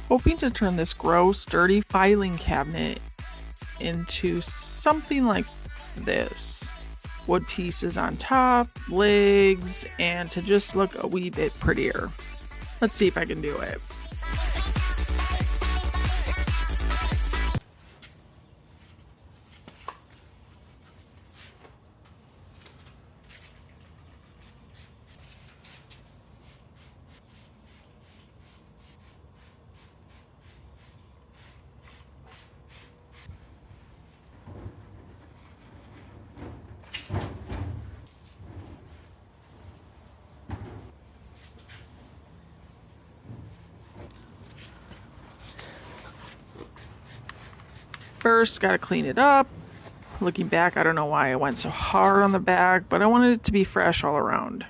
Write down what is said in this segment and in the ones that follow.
Hoping to turn this gross, dirty filing cabinet into something like this. Wood pieces on top, legs, and to just look a wee bit prettier. Let's see if I can do it. First, gotta clean it up. Looking back, I don't know why I went so hard on the back, but I wanted it to be fresh all around.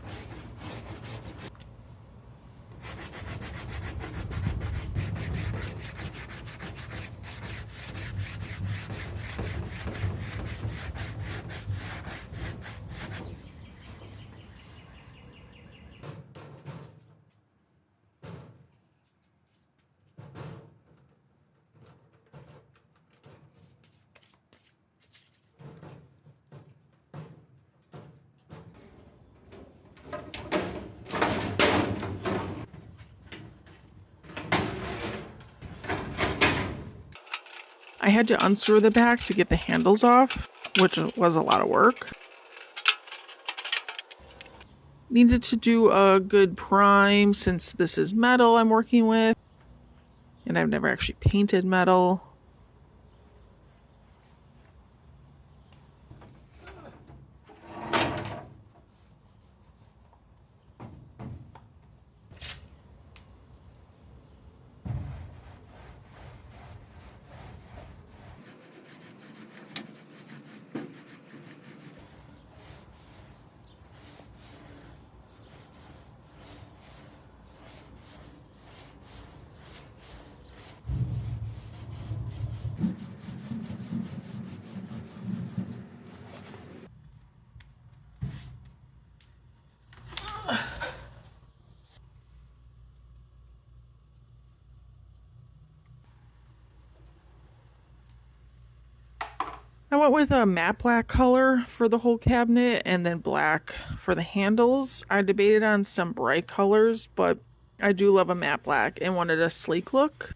I had to unscrew the back to get the handles off, which was a lot of work. Needed to do a good prime since this is metal I'm working with, and I've never actually painted metal. I went with a matte black color for the whole cabinet and then black for the handles. I debated on some bright colors, but I do love a matte black and wanted a sleek look.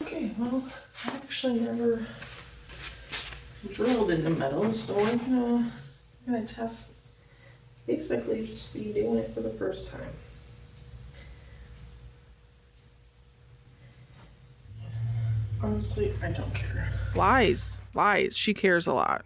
Okay, well, I actually never drilled into metal, so I'm gonna test. Basically, just be doing it for the first time. Honestly, I don't care. Lies. She cares a lot.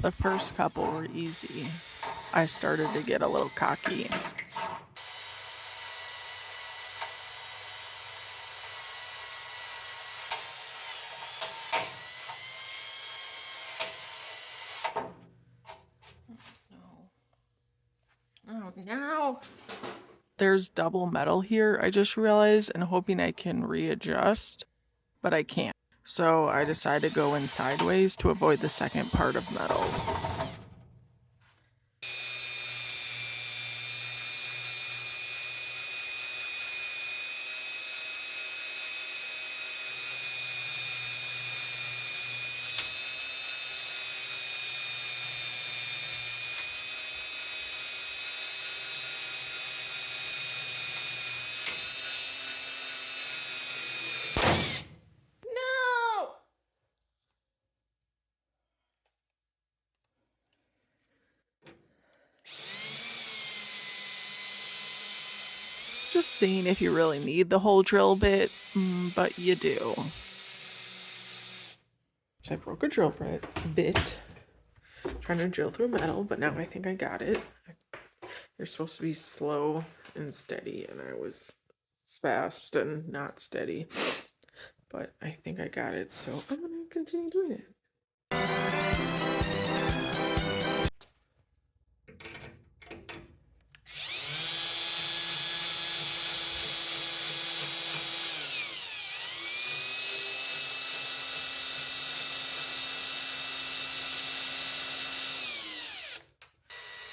The first couple were easy. I started to get a little cocky. Oh no! There's double metal here, I just realized, and hoping I can readjust, but I can't. So I decided to go in sideways to avoid the second part of metal. Just seeing if you really need the whole drill bit, but you do. So I broke a drill bit, trying to drill through metal, but now I think I got it. You're supposed to be slow and steady, and I was fast and not steady, but I think I got it, so I'm gonna continue doing it.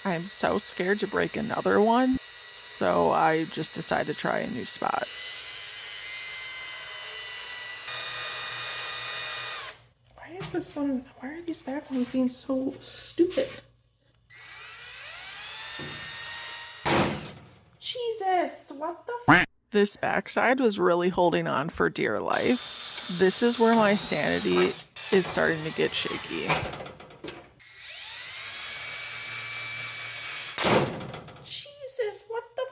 I'm so scared to break another one, so I just decided to try a new spot. Why are these back ones being so stupid? Jesus, what the This backside was really holding on for dear life. This is where my sanity is starting to get shaky. Jesus, what the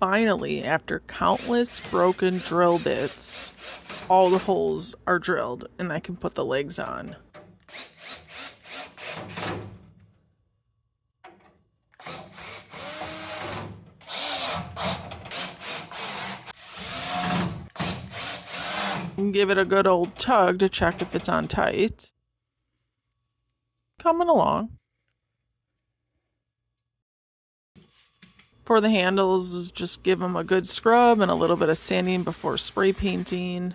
Finally, after countless broken drill bits, all the holes are drilled and I can put the legs on. And give it a good old tug to check if it's on tight. Coming along. For the handles, just give them a good scrub and a little bit of sanding before spray painting.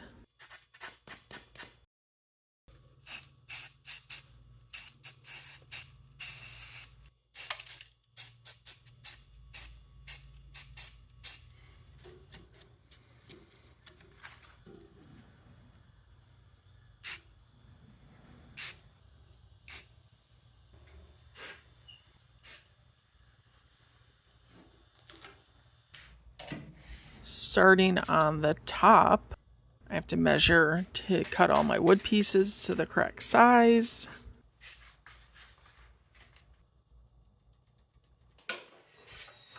Starting on the top, I have to measure to cut all my wood pieces to the correct size.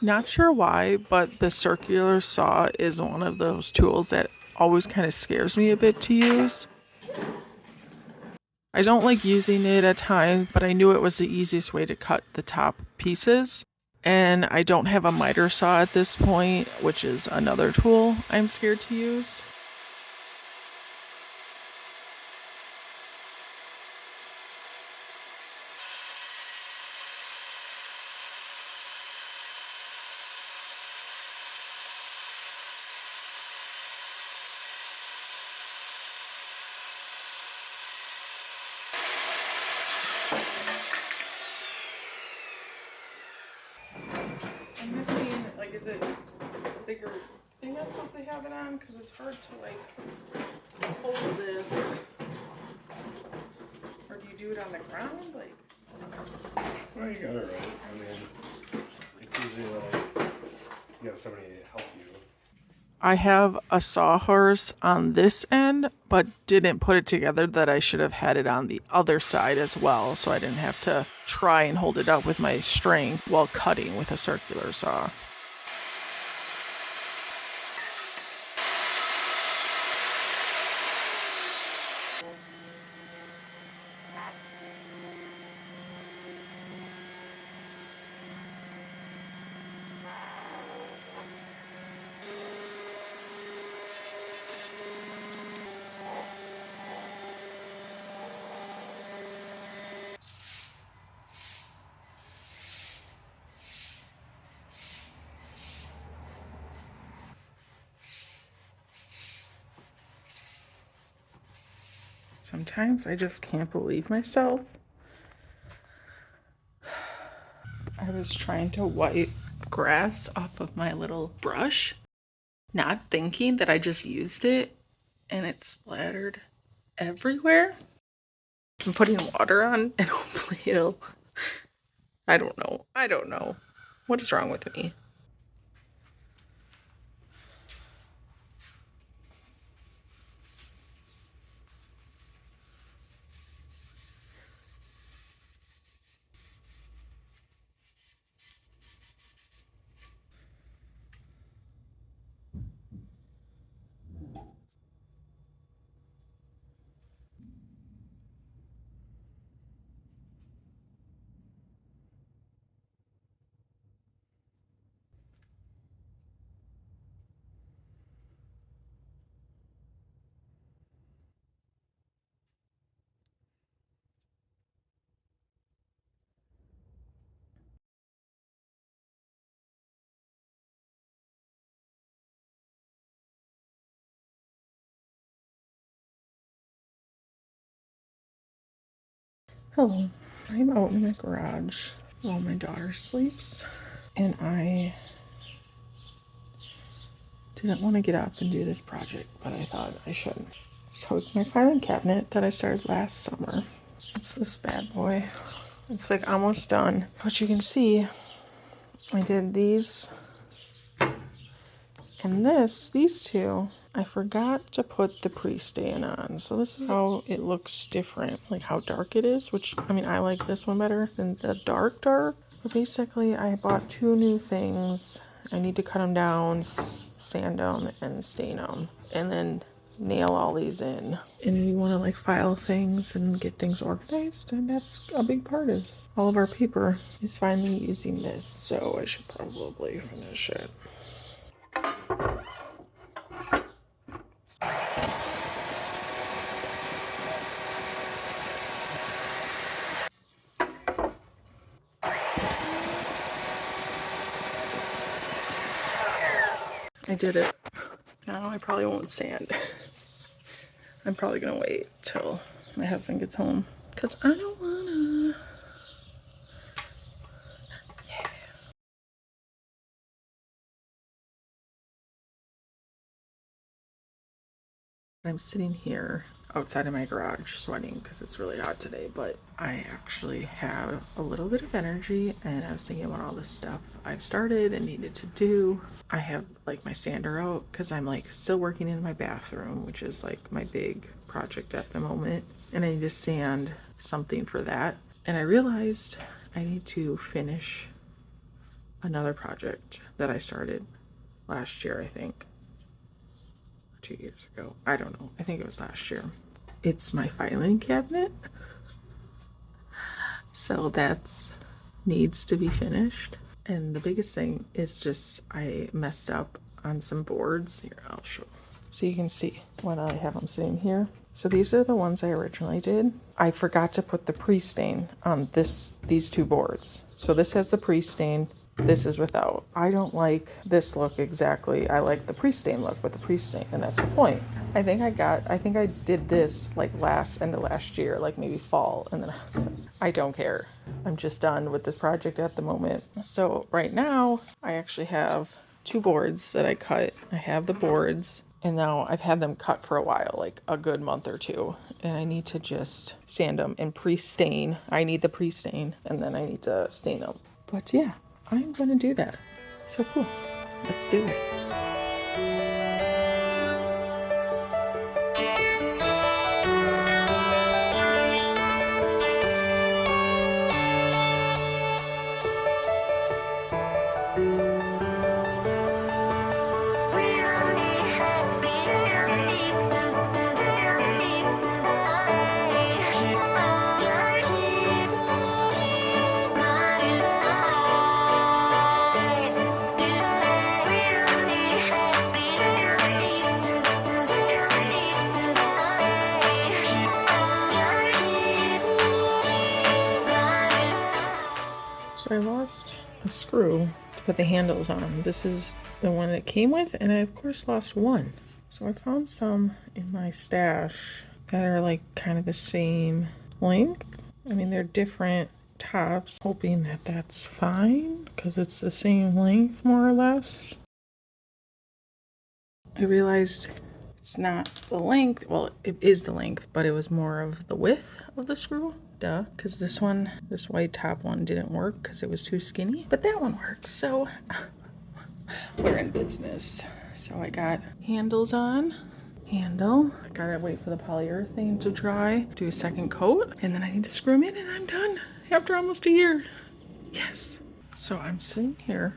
Not sure why, but the circular saw is one of those tools that always kind of scares me a bit to use. I don't like using it at times, but I knew it was the easiest way to cut the top pieces. And I don't have a miter saw at this point, which is another tool I'm scared to use. I'm just seeing, like, is it a bigger thing I'm supposed to have it on? Because it's hard to, like, hold this. Or do you do it on the ground? Like, well, you got it right. I mean, it's usually like you have somebody to help you. I have a sawhorse on this end, but didn't put it together that I should have had it on the other side as well, so I didn't have to try and hold it up with my string while cutting with a circular saw. Sometimes I just can't believe myself. I was trying to wipe grass off of my little brush, not thinking that I just used it, and it splattered everywhere. I'm putting water on and hopefully it'll... I don't know. What is wrong with me? Hello, I'm out in the garage while my daughter sleeps, and I didn't want to get up and do this project, but I thought I should. So it's my filing cabinet that I started last summer. It's this bad boy. It's like almost done. But you can see I did these and these two. I forgot to put the pre-stain on. So this is how it looks different, like how dark it is, which, I mean, I like this one better than the dark. But basically, I bought two new things. I need to cut them down, sand them, and stain them, and then nail all these in. And we want to like file things and get things organized, and that's a big part of all of our paper is finally using this. So I should probably finish it. I did it. Now I probably won't sand. I'm probably gonna wait till my husband gets home because I don't wanna. Yeah. I'm sitting here outside of my garage sweating because it's really hot today, but I actually have a little bit of energy, and I was thinking about all the stuff I've started and needed to do. I have like my sander out because I'm like still working in my bathroom, which is like my big project at the moment, and I need to sand something for that. And I realized I need to finish another project that I started last year, I think. 2 years ago. I don't know. I think it was last year. It's my filing cabinet. So that's needs to be finished. And the biggest thing is just I messed up on some boards. Here, I'll show. So you can see when I have them sitting here. So these are the ones I originally did. I forgot to put the pre-stain on these two boards. So this has the pre-stain. This is without. I don't like this look exactly. I like the pre-stain look with the pre-stain, and that's the point. I think I did this like end of last year, like maybe fall, and then I was like, I don't care. I'm just done with this project at the moment. So right now, I actually have two boards that I cut. I have the boards, and now I've had them cut for a while, like a good month or two, and I need to just sand them and pre-stain. I need the pre-stain, and then I need to stain them. But yeah, I'm gonna do that. So cool. Let's do it. So I lost a screw to put the handles on. This is the one it came with, and I of course lost one. So I found some in my stash that are like kind of the same length. I mean, they're different tops, hoping that that's fine because it's the same length more or less. I realized it's not the length. Well, it is the length, but it was more of the width of the screw. Duh, because this white top one didn't work because it was too skinny, but that one works. So we're in business. So I got handles on. Handle. I gotta wait for the polyurethane to dry, do a second coat, and then I need to screw them in and I'm done after almost a year. Yes. So I'm sitting here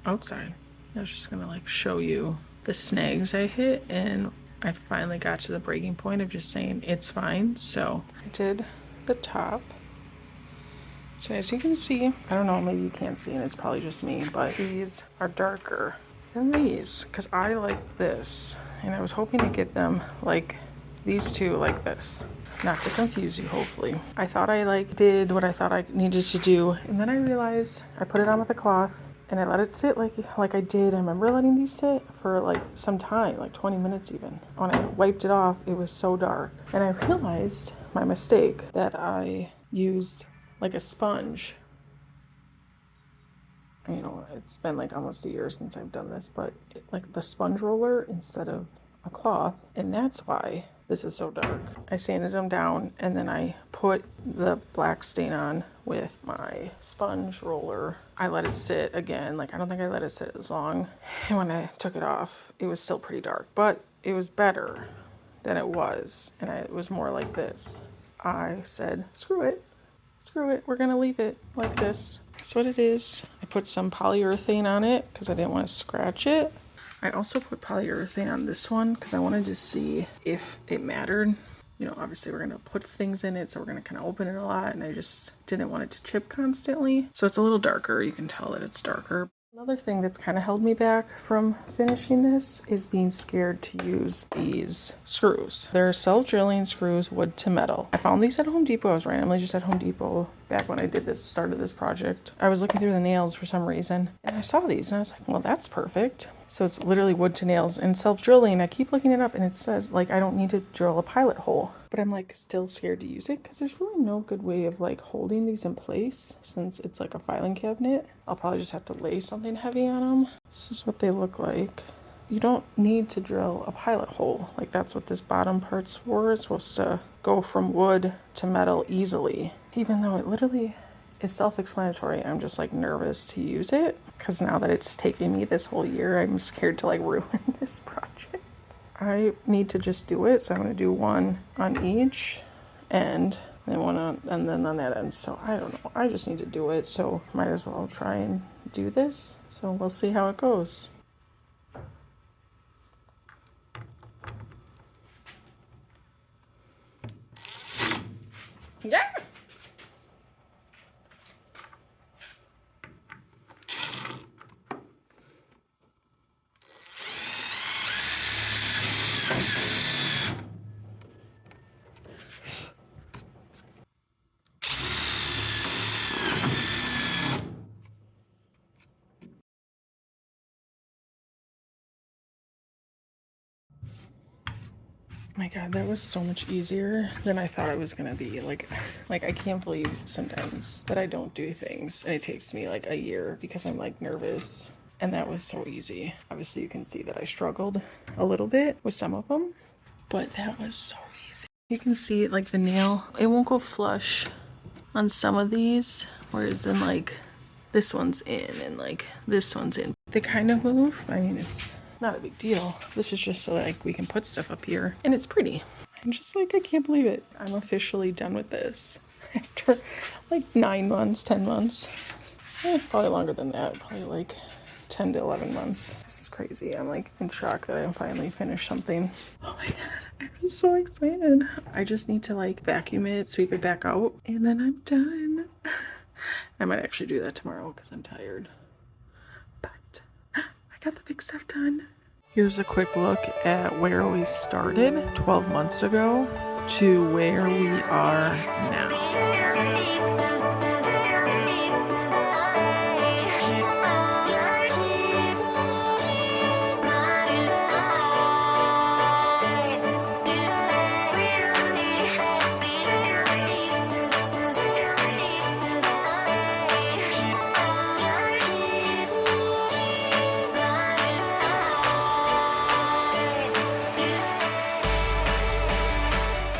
outside. I was just gonna like show you the snags I hit, and I finally got to the breaking point of just saying it's fine. So I did the top. So as you can see, I don't know, maybe you can't see and it's probably just me, but these are darker than these because I like this. And I was hoping to get them like these two like this. Not to confuse you, hopefully. I thought I like did what I thought I needed to do. And then I realized I put it on with a cloth and I let it sit like I did. I remember letting these sit for like some time, like 20 minutes even. When I wiped it off, it was so dark. And I realized my mistake that I used like a sponge. You know, it's been like almost a year since I've done this, but like the sponge roller instead of a cloth, and that's why this is so dark. I sanded them down and then I put the black stain on with my sponge roller. I let it sit again, like I don't think I let it sit as long, and when I took it off it was still pretty dark, but it was better than it was, and it was more like this. I said screw it, we're gonna leave it like this. That's what it is. I put some polyurethane on it because I didn't want to scratch it. I also put polyurethane on this one because I wanted to see if it mattered. You know, obviously we're gonna put things in it, so we're gonna kind of open it a lot, and I just didn't want it to chip constantly. So it's a little darker. You can tell that it's darker. Another thing that's kind of held me back from finishing this is being scared to use these screws. They're self-drilling screws, wood to metal. I found these at Home Depot. I was randomly just at Home Depot back when I started this project. I was looking through the nails for some reason, and I saw these, and I was like, well, that's perfect. So it's literally wood to nails and self-drilling. I keep looking it up, and it says, like, I don't need to drill a pilot hole. But I'm, like, still scared to use it because there's really no good way of, like, holding these in place since it's, like, a filing cabinet. I'll probably just have to lay something heavy on them. This is what they look like. You don't need to drill a pilot hole. Like, that's what this bottom part's for. It's supposed to go from wood to metal easily. Even though it literally is self-explanatory, I'm just, like, nervous to use it because now that it's taken me this whole year, I'm scared to, like, ruin this project. I need to just do it, so I'm going to do one on each end and one on, and then on that end. So I don't know, I just need to do it, so might as well try and do this. So we'll see how it goes. Yeah. My God, that was so much easier than I thought it was gonna be. Like I can't believe sometimes that I don't do things and it takes me like a year because I'm like nervous. And that was so easy. Obviously you can see that I struggled a little bit with some of them, but that was so easy. You can see like the nail, it won't go flush on some of these, whereas then like this one's in and like this one's in. They kind of move. I mean, it's not a big deal. This is just so like we can put stuff up here and it's pretty. I'm just like, I can't believe it. I'm officially done with this after like 9 months, 10 months. Probably longer than that, probably like 10 to 11 months. This is crazy. I'm like in shock that I finally finished something. Oh my God, I'm so excited. I just need to like vacuum it, sweep it back out, and then I'm done. I might actually do that tomorrow because I'm tired. But I got the big stuff done. Here's a quick look at where we started 12 months ago to where we are now.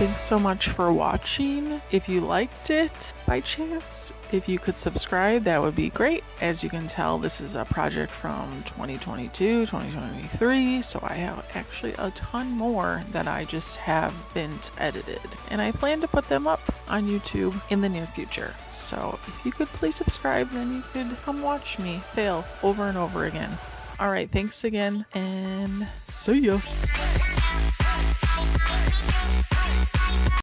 Thanks so much for watching. If you liked it by chance, if you could subscribe, that would be great. As you can tell, this is a project from 2022, 2023, so I have actually a ton more that I just haven't edited. And I plan to put them up on YouTube in the near future. So if you could please subscribe, then you could come watch me fail over and over again. All right, thanks again, and see ya.